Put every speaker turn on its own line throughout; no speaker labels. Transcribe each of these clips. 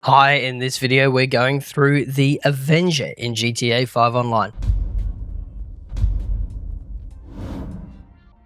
Hi, in this video we're going through the Avenger in GTA 5 Online.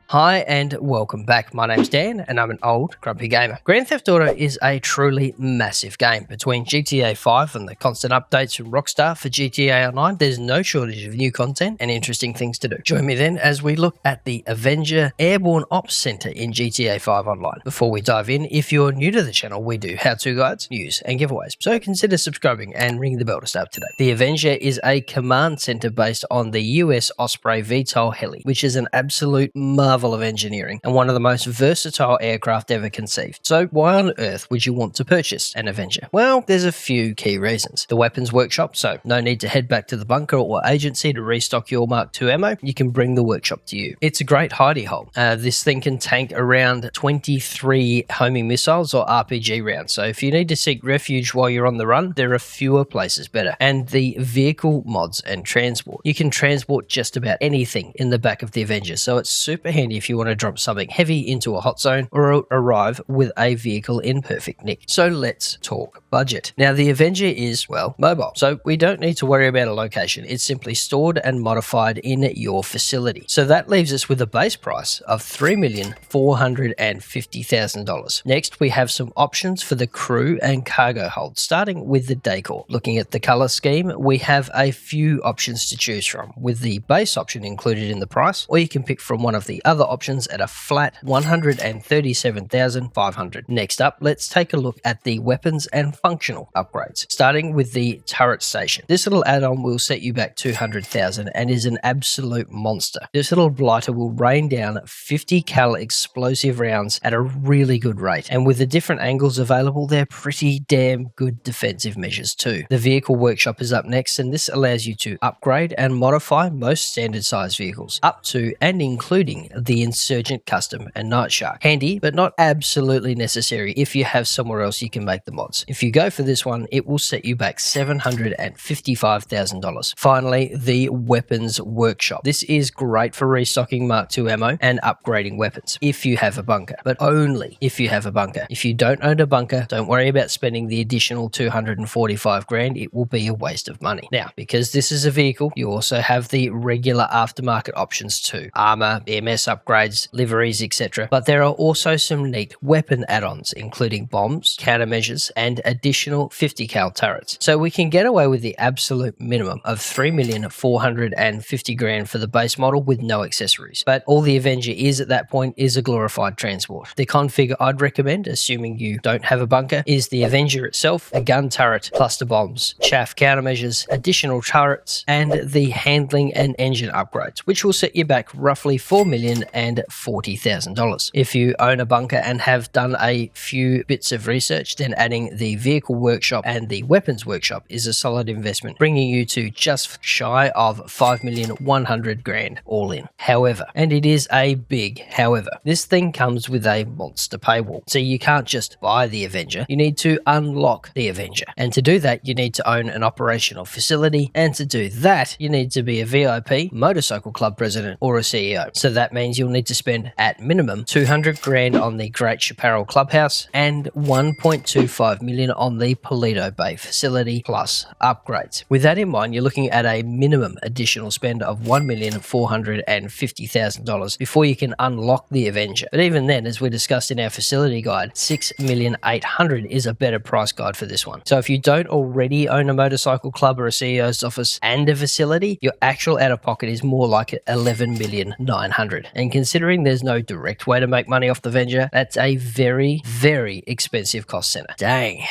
Hi and welcome back. My name's Dan and I'm an old grumpy gamer. Grand Theft Auto is a truly massive game. Between GTA 5 and the constant updates from Rockstar for GTA Online, there's no shortage of new content and interesting things to do. Join me then as we look at the Avenger Airborne Ops Center in GTA 5 Online. Before we dive in, if you're new to the channel, we do how-to guides, news and giveaways, so consider subscribing and ring the bell to stay up to date. The Avenger is a command center based on the US Osprey Vtol Heli, which is an absolute marvel of engineering and one of the most versatile aircraft ever conceived. So why on earth would you want to purchase an Avenger? Well, there's a few key reasons. The weapons workshop, so no need to head back to the bunker or agency to restock your Mark II ammo. You can bring the workshop to you. It's a great hidey hole. This thing can tank around 23 homing missiles or RPG rounds. So if you need to seek refuge while you're on the run, there are fewer places better. And the vehicle mods and transport. You can transport just about anything in the back of the Avenger, so it's super handy if you want to drop something heavy into a hot zone or arrive with a vehicle in perfect nick. So let's talk budget. Now the Avenger is, well, mobile, so we don't need to worry about a location. It's simply stored and modified in your facility. So that leaves us with a base price of $3,450,000. Next, we have some options for the crew and cargo hold, starting with the decor. Looking at the color scheme, we have a few options to choose from, with the base option included in the price, or you can pick from one of the other options at a flat $137,500. Next up, let's take a look at the weapons and functional upgrades, starting with the turret station. This little add-on will set you back $200,000 and is an absolute monster. This little blighter will rain down 50 cal explosive rounds at a really good rate, and with the different angles available, they're pretty damn good defensive measures too. The vehicle workshop is up next, and this allows you to upgrade and modify most standard size vehicles, up to and including the Insurgent Custom and Night Shark. Handy, but not absolutely necessary if you have somewhere else you can make the mods. If you go for this one, it will set you back $755,000. Finally, the weapons workshop. This is great for restocking Mark II ammo and upgrading weapons if you have a bunker, but only if you have a bunker. If you don't own a bunker, don't worry about spending the additional $245,000. It will be a waste of money. Now, because this is a vehicle, you also have the regular aftermarket options too. Armor, EMS upgrades, liveries, etc. But there are also some neat weapon add-ons, including bombs, countermeasures, and additional 50 cal turrets. So we can get away with the absolute minimum of $3,450,000 for the base model with no accessories. But all the Avenger is at that point is a glorified transport. The config I'd recommend, assuming you don't have a bunker, is the Avenger itself, a gun turret, cluster bombs, chaff countermeasures, additional turrets, and the handling and engine upgrades, which will set you back roughly $4,040,000. If you own a bunker and have done a few bits of research, then adding the vehicle workshop and the weapons workshop is a solid investment, bringing you to just shy of $5,100,000 all in. However, and it is a big however, this thing comes with a monster paywall. So you can't just buy the Avenger, you need to unlock the Avenger. And to do that, you need to own an operational facility, and to do that, you need to be a VIP, motorcycle club president, or a CEO. So that means you'll need to spend at minimum $200,000 on the Great Chaparral Clubhouse and $1.25 million on the Polito Bay facility plus upgrades. With that in mind, you're looking at a minimum additional spend of $1,450,000 before you can unlock the Avenger. But even then, as we discussed in our facility guide, $6,800,000 is a better price guide for this one. So if you don't already own a motorcycle club or a CEO's office and a facility, your actual out-of-pocket is more like $11,900,000. And considering there's no direct way to make money off the Avenger, that's a very, very expensive cost center. Dang.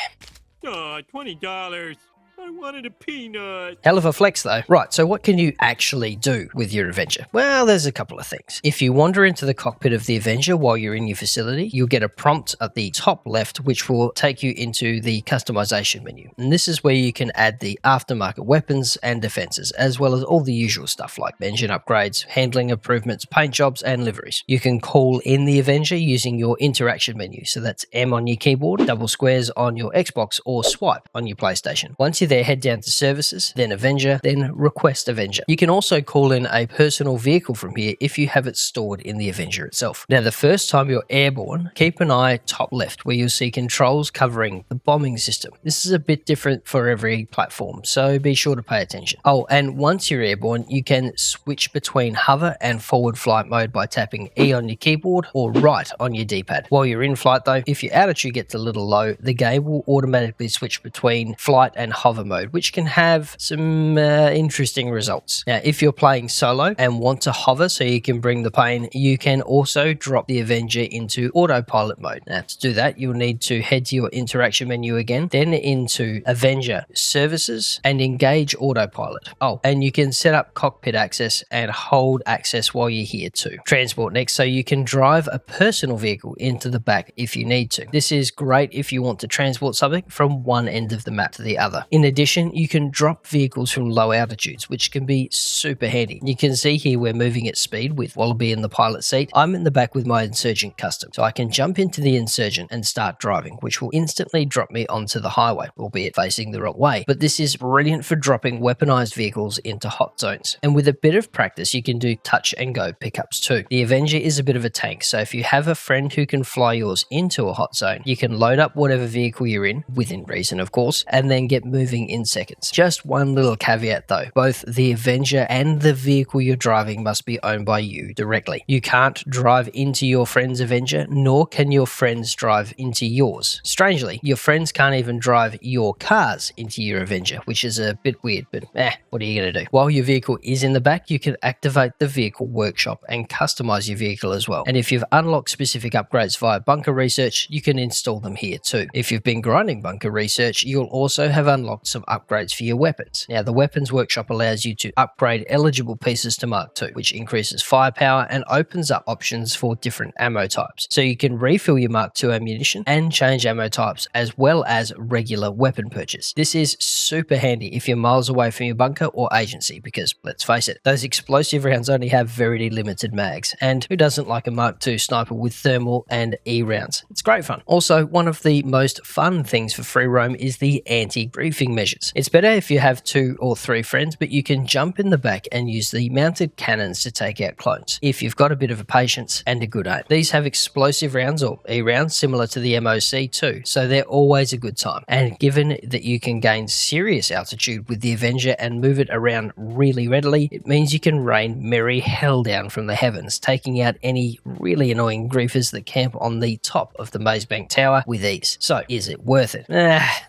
Oh, $20. I wanted a peanut.
Hell of a flex though. Right, so what can you actually do with your Avenger? Well, there's a couple of things. If you wander into the cockpit of the Avenger while you're in your facility, you'll get a prompt at the top left which will take you into the customization menu. And this is where you can add the aftermarket weapons and defenses, as well as all the usual stuff like engine upgrades, handling improvements, paint jobs, and liveries. You can call in the Avenger using your interaction menu. So that's M on your keyboard, double squares on your Xbox, or swipe on your PlayStation. Once you're you're there, head down to Services, then Avenger, then Request Avenger. You can also call in a personal vehicle from here if you have it stored in the Avenger itself. Now, the first time you're airborne, keep an eye top left where you'll see controls covering the bombing system. This is a bit different for every platform, so be sure to pay attention. Oh, and once you're airborne, you can switch between hover and forward flight mode by tapping E on your keyboard or right on your D-pad. While you're in flight though, if your altitude gets a little low, the game will automatically switch between flight and hover mode, which can have some interesting results. Now, if you're playing solo and want to hover so you can bring the pain, you can also drop the Avenger into autopilot mode. Now, to do that, you'll need to head to your interaction menu again, then into Avenger, Services, and engage autopilot. Oh, and you can set up cockpit access and hold access while you're here too. Transport next, so you can drive a personal vehicle into the back if you need to. This is great if you want to transport something from one end of the map to the other. In addition, you can drop vehicles from low altitudes, which can be super handy. You can see here we're moving at speed with Wallaby in the pilot seat. I'm in the back with my Insurgent custom, so I can jump into the Insurgent and start driving, which will instantly drop me onto the highway, albeit facing the wrong way. But this is brilliant for dropping weaponized vehicles into hot zones. And with a bit of practice, you can do touch and go pickups too. The Avenger is a bit of a tank, so if you have a friend who can fly yours into a hot zone, you can load up whatever vehicle you're in, within reason of course, and then get moving in seconds. Just one little caveat though, both the Avenger and the vehicle you're driving must be owned by you directly. You can't drive into your friend's Avenger, nor can your friends drive into yours. Strangely, your friends can't even drive your cars into your Avenger, which is a bit weird, but what are you going to do? While your vehicle is in the back, you can activate the vehicle workshop and customize your vehicle as well. And if you've unlocked specific upgrades via bunker research, you can install them here too. If you've been grinding bunker research, you'll also have unlocked some upgrades for your weapons. Now, the weapons workshop allows you to upgrade eligible pieces to Mark II, which increases firepower and opens up options for different ammo types. So you can refill your Mark II ammunition and change ammo types as well as regular weapon purchase. This is super handy if you're miles away from your bunker or agency because, let's face it, those explosive rounds only have very limited mags, and who doesn't like a Mark II sniper with thermal and E rounds? It's great fun. Also, one of the most fun things for free roam is the anti-griefing measures. It's better if you have 2 or 3 friends, but you can jump in the back and use the mounted cannons to take out clones if you've got a bit of a patience and a good aim. These have explosive rounds or E rounds similar to the MOC too, so they're always a good time. And given that you can gain serious altitude with the Avenger and move it around really readily, it means you can rain merry hell down from the heavens, taking out any really annoying griefers that camp on the top of the Maze Bank Tower with ease. So, is it worth it?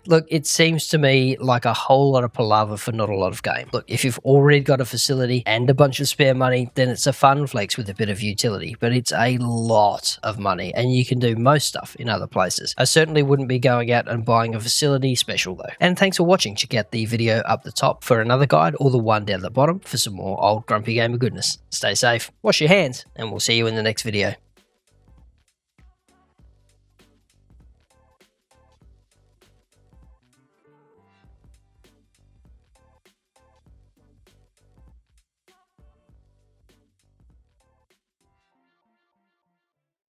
Look, it seems to me like a whole lot of palaver for not a lot of game. Look, if you've already got a facility and a bunch of spare money, then it's a fun flex with a bit of utility, but it's a lot of money and you can do most stuff in other places. I certainly wouldn't be going out and buying a facility special though. And thanks for watching. Check out the video up the top for another guide or the one down the bottom for some more old Grumpy Gamer goodness. Stay safe, wash your hands, and we'll see you in the next video.